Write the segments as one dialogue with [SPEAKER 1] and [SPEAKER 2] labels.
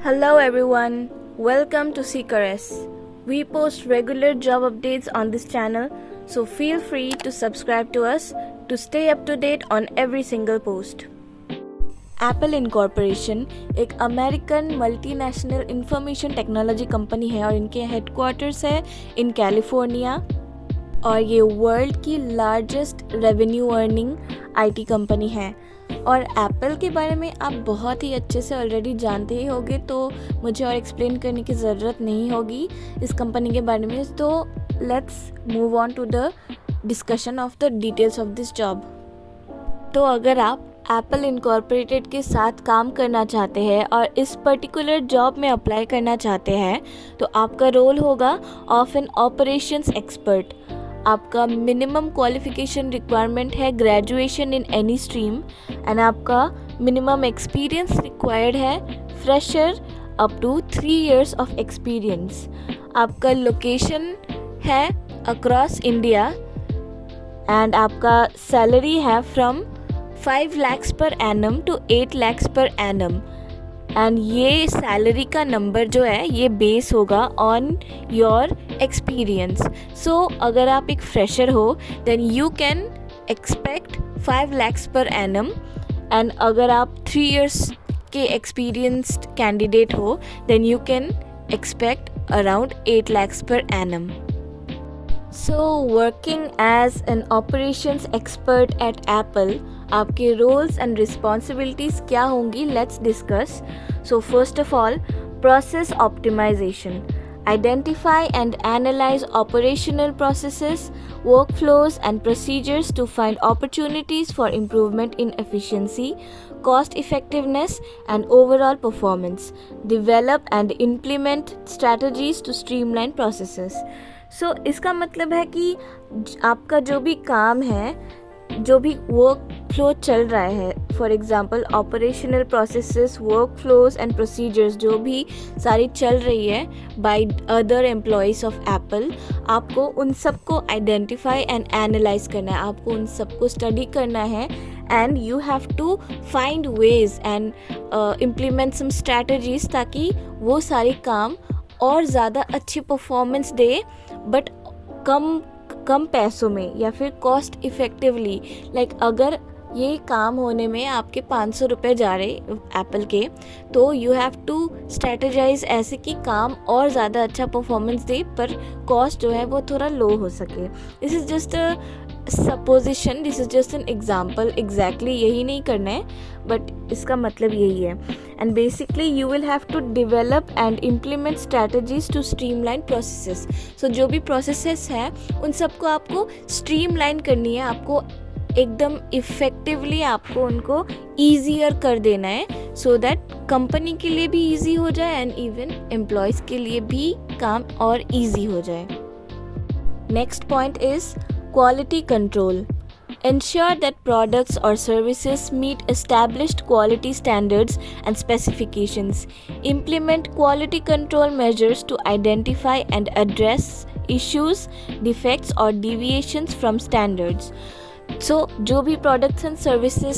[SPEAKER 1] Hello everyone, welcome to Seekers. We post regular job updates on this channel, so feel free to subscribe to us to stay up to date on every single post. Apple incorporation एक American multinational information technology company है और इनके headquarters है in California और ये world की largest revenue earning IT company है। और एप्पल के बारे में आप बहुत ही अच्छे से ऑलरेडी जानते ही होंगे, तो मुझे और एक्सप्लेन करने की ज़रूरत नहीं होगी इस कंपनी के बारे में। तो let's move on to the discussion of the details of this job. तो अगर आप एप्पल इनकॉर्पोरेटेड के साथ काम करना चाहते हैं और इस पर्टिकुलर जॉब में अप्लाई करना चाहते हैं तो आपका रोल होगा ऑफ एन ऑपरेशंस एक्सपर्ट। आपका मिनिमम क्वालिफिकेशन रिक्वायरमेंट है graduation in any stream and आपका मिनिमम एक्सपीरियंस रिक्वायर्ड है fresher up to 3 years of experience. आपका लोकेशन है अक्रॉस इंडिया एंड आपका सैलरी है from 5 lakhs per annum to 8 lakhs per annum and ये salary का number जो है ये बेस होगा ऑन योर एक्सपीरियंस। सो अगर आप एक फ्रेशर हो then you can expect 5 lakhs per annum and अगर आप 3 years के एक्सपीरियंस्ड कैंडिडेट हो then you can expect around 8 lakhs per annum. So working as an operations expert at Apple, आपके roles and responsibilities क्या होंगी, let's discuss. So first of all, process optimization. Identify and analyze operational processes, workflows and procedures to find opportunities for improvement in efficiency, cost effectiveness and overall performance. Develop and implement strategies to streamline processes. सो इसका मतलब है कि आपका जो भी काम है, जो भी वर्क फ्लो चल रहा है, for example operational processes, work flows and procedures जो भी सारी चल रही है by other employees of Apple, आपको उन सबको आइडेंटिफाई एंड एनालाइज करना है, आपको उन सबको स्टडी करना है and you have to find ways and implement some strategies ताकि वो सारे काम और ज़्यादा अच्छी परफॉर्मेंस दे बट कम पैसों में या फिर कॉस्ट इफ़ेक्टिवली। लाइक अगर ये काम होने में आपके 500 रुपये जा रहे एप्पल के, तो यू हैव टू स्ट्रेटेजाइज ऐसे कि काम और ज़्यादा अच्छा परफॉर्मेंस दे पर कॉस्ट जो है वो थोड़ा लो हो सके। This is just a supposition, this is just an example. Exactly यही नहीं करना है बट इसका मतलब यही है। And basically you will have to develop and implement strategies to streamline processes. So जो भी प्रोसेसेस हैं उन सबको आपको स्ट्रीमलाइन करनी है, आपको एकदम इफ़ेक्टिवली आपको उनको ईजियर कर देना है सो दैट कंपनी के लिए भी ईजी हो जाए एंड इवन एम्प्लॉयज़ के लिए भी काम और ईजी हो जाए। Next point is quality control. Ensure that products or services meet established quality standards and specifications. Implement quality control measures to identify and address issues, defects or deviations from standards. सो जो भी products and services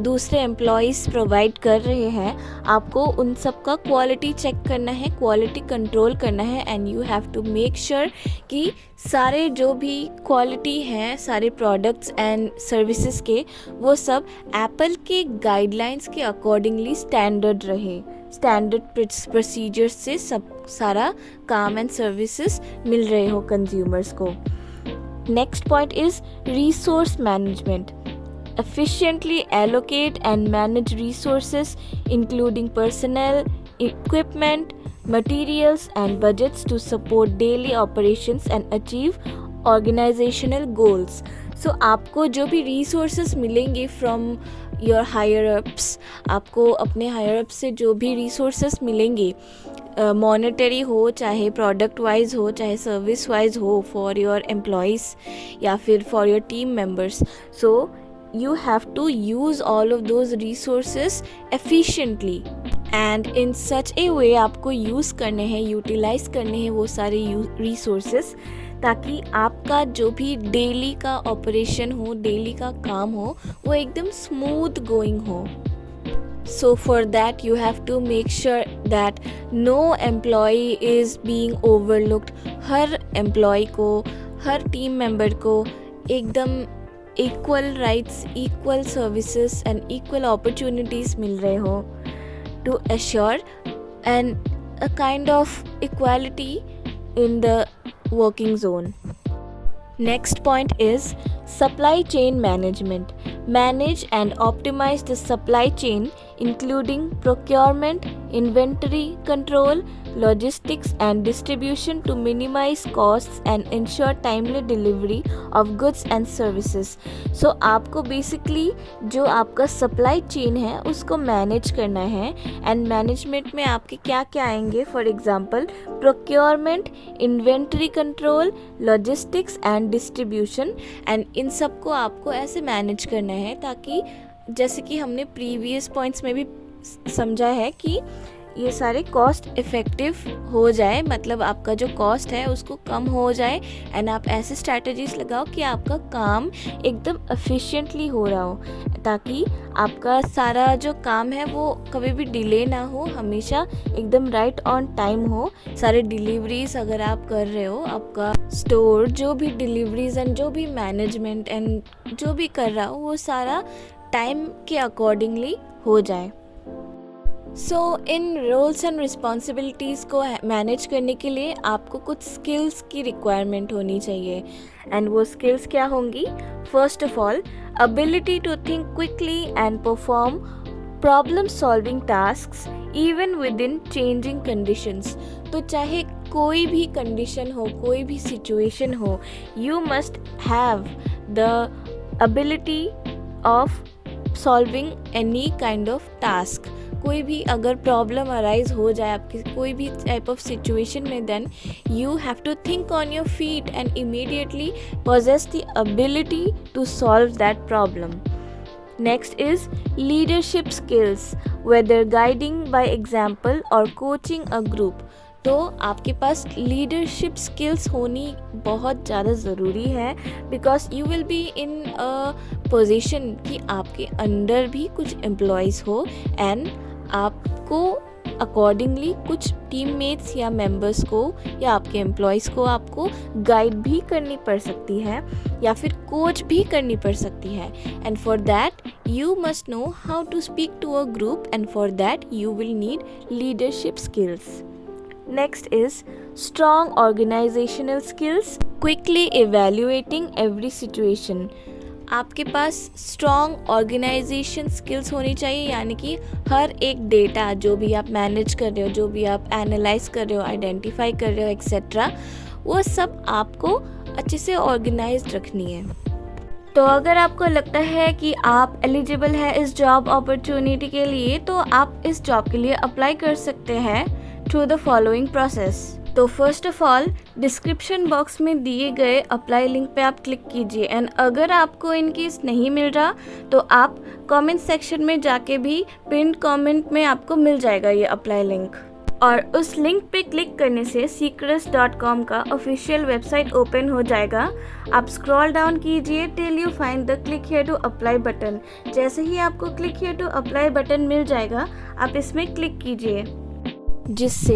[SPEAKER 1] दूसरे employees provide कर रहे हैं, आपको उन सब का क्वालिटी चेक करना है, क्वालिटी कंट्रोल करना है and you have to make sure कि सारे जो भी क्वालिटी हैं सारे प्रोडक्ट्स एंड सर्विसेज के, वो सब एप्पल के गाइडलाइंस के अकॉर्डिंगली स्टैंडर्ड रहे, स्टैंडर्ड प्रोसीजर्स से सब सारा काम एंड सर्विसेज मिल रहे हो कंज्यूमर्स को। Next point is resource management. Efficiently allocate and manage resources including personnel, equipment, materials and budgets to support daily operations and achieve organizational goals. So आपको जो भी resources मिलेंगे from your higher ups, आपको अपने higher ups से जो भी resources मिलेंगे, मॉनेटरी हो चाहे प्रोडक्ट वाइज हो चाहे सर्विस वाइज हो, फॉर योर एम्प्लॉयज़ या फिर for your team members, so you have to use all of those resources efficiently and in such a way आपको यूज़ करने हैं, यूटिलाइज करने हैं वो सारे रिसोर्सेज ताकि आपका जो भी डेली का ऑपरेशन हो, डेली का काम हो, वो एकदम स्मूथ गोइंग हो। So for that you have to make sure that no employee is being overlooked. Her employee को, हर team member को एकदम equal rights, equal services and equal opportunities मिल रहे हो, to assure a kind of equality in the working zone. Next point is supply chain management. Manage and optimize the supply chain, including procurement, inventory control, logistics and distribution to minimize costs and ensure timely delivery of goods and services. So आपको basically जो आपका supply chain है उसको manage करना है, and management में आपके क्या क्या आएंगे, for example procurement, inventory control, logistics and distribution, and इन सब को आपको ऐसे manage करना है ताकि जैसे कि हमने previous points में भी समझा है कि ये सारे कॉस्ट इफ़ेक्टिव हो जाए, मतलब आपका जो कॉस्ट है उसको कम हो जाए, एंड आप ऐसे स्ट्रैटेजीज लगाओ कि आपका काम एकदम एफिशिएंटली हो रहा हो, ताकि आपका सारा जो काम है वो कभी भी डिले ना हो, हमेशा एकदम राइट ऑन टाइम हो. सारे डिलीवरीज अगर आप कर रहे हो, आपका स्टोर जो भी डिलीवरीज एंड जो भी मैनेजमेंट एंड जो भी कर रहा हो वो सारा टाइम के अकॉर्डिंगली हो जाए. सो इन रोल्स एंड रिस्पॉन्सिबिलिटीज़ को मैनेज करने के लिए आपको कुछ स्किल्स की रिक्वायरमेंट होनी चाहिए, एंड वो स्किल्स क्या होंगी? First of all, ability to think quickly and perform problem solving tasks even with in changing conditions. तो चाहे कोई भी कंडीशन हो, कोई भी सिचुएशन हो, you must have the ability of solving any kind of task. कोई भी अगर प्रॉब्लम अराइज हो जाए आपकी कोई भी टाइप ऑफ सिचुएशन में, then you have to think on your feet and immediately possess the ability to solve that problem. Next is leadership skills, whether guiding by example or coaching a group. तो आपके पास leadership skills होनी बहुत ज़्यादा ज़रूरी है, because you will be in a position कि आपके under भी कुछ एम्प्लॉयज़ हो, एंड आपको अकॉर्डिंगली कुछ टीममेट्स या मेंबर्स को या आपके एम्प्लॉयज़ को आपको गाइड भी करनी पड़ सकती है या फिर कोच भी करनी पड़ सकती है. And for that you must know how to speak to a group, and for that you will need leadership skills. Next is strong organizational skills, quickly evaluating every situation. आपके पास स्ट्रॉन्ग ऑर्गेनाइजेशन स्किल्स होनी चाहिए, यानी कि हर एक data जो भी आप manage कर रहे हो, जो भी आप एनालाइज कर रहे हो, आइडेंटिफाई कर रहे हो एक्सेट्रा, वो सब आपको अच्छे से ऑर्गेनाइज्ड रखनी है. तो अगर आपको लगता है कि आप एलिजिबल है इस जॉब अपॉर्चुनिटी के लिए, तो आप इस जॉब के लिए अप्लाई कर सकते हैं थ्रू द फॉलोइंग प्रोसेस. तो first of all description box में दिए गए अप्लाई लिंक पे आप क्लिक कीजिए, एंड अगर आपको इन केस नहीं मिल रहा तो आप कमेंट सेक्शन में जाके भी पिन कमेंट में आपको मिल जाएगा ये अप्लाई लिंक, और उस लिंक पे क्लिक करने से seekers.com का ऑफिशियल वेबसाइट ओपन हो जाएगा. आप स्क्रॉल डाउन कीजिए till you find the click here to apply button. जैसे ही आपको click here to apply button मिल जाएगा, आप इसमें क्लिक कीजिए, जिससे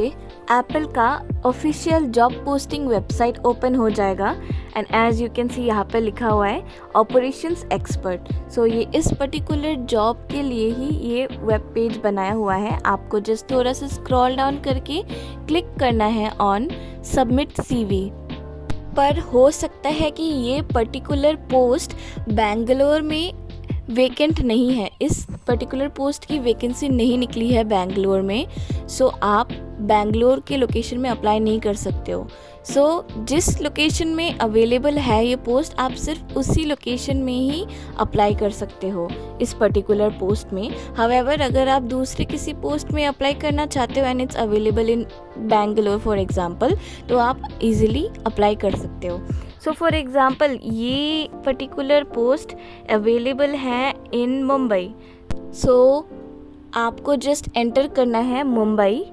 [SPEAKER 1] एप्पल का official job posting website open हो जाएगा. And as you can see यहाँ पे लिखा हुआ है ऑपरेशंस एक्सपर्ट. सो ये इस पर्टिकुलर जॉब के लिए ही ये वेब पेज बनाया हुआ है. आपको जस्ट थोड़ा सा स्क्रॉल डाउन करके क्लिक करना है ऑन सबमिट CV. पर हो सकता है कि ये पर्टिकुलर पोस्ट बेंगलोर में वेकेंट नहीं है, इस पर्टिकुलर पोस्ट की वैकेंसी नहीं निकली है बेंगलोर में. सो आप बेंगलोर के लोकेशन में अप्लाई नहीं कर सकते हो. सो जिस लोकेशन में अवेलेबल है ये पोस्ट, आप सिर्फ उसी लोकेशन में ही अप्लाई कर सकते हो इस पर्टिकुलर पोस्ट में. हावेवर अगर आप दूसरे किसी पोस्ट में अप्लाई करना चाहते हो and it's available in Bangalore for example, तो आप इजीली अप्लाई कर सकते हो. सो फॉर एग्ज़ाम्पल ये पर्टिकुलर पोस्ट अवेलेबल है इन मुंबई. सो आपको जस्ट एंटर करना है मुंबई,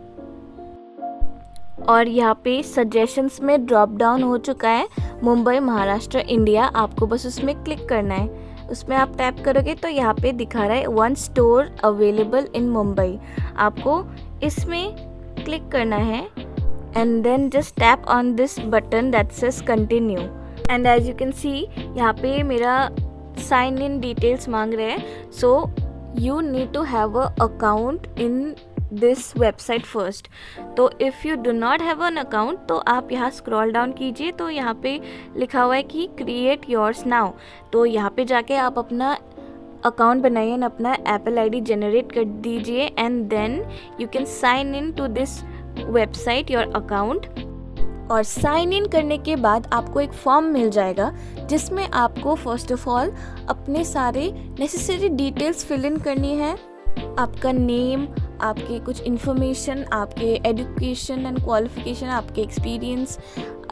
[SPEAKER 1] और यहाँ पे सजेशंस में ड्रॉप डाउन हो चुका है मुंबई महाराष्ट्र इंडिया. आपको बस उसमें क्लिक करना है. उसमें आप टैप करोगे तो यहाँ पे दिखा रहा है 1 स्टोर अवेलेबल इन मुंबई। आपको इसमें क्लिक करना है and then just tap on this button that says continue. And as you can see यहाँ पे मेरा साइन इन डिटेल्स मांग रहे हैं। So you need to have a account in this website first. तो if you do not have an account तो आप यहाँ स्क्रॉल डाउन कीजिए तो यहाँ पे लिखा हुआ है कि क्रिएट योर्स नाउ। तो यहाँ पे जाके आप अपना अकाउंट बनाइए एंड अपना एप्पल आईडी जनरेट कर दीजिए and then you can sign in to this website your account. और साइन इन करने के बाद आपको एक फॉर्म मिल जाएगा जिसमें आपको फर्स्ट ऑफ ऑल अपने सारे नेसेसरी डिटेल्स फिल इन करनी है। आपका नेम, आपके कुछ इन्फॉर्मेशन, आपके एजुकेशन एंड क्वालिफिकेशन, आपके एक्सपीरियंस,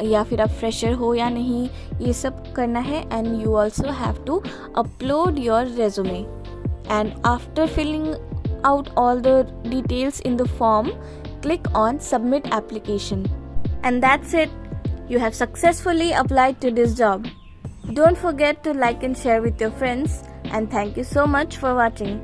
[SPEAKER 1] या फिर आप फ्रेशर हो या नहीं, ये सब करना है। And you also have to upload your resume. And after filling out all the details in the form, click on submit application. And that's it. You have successfully applied to this job. Don't forget to like and share with your friends, and thank you so much for watching.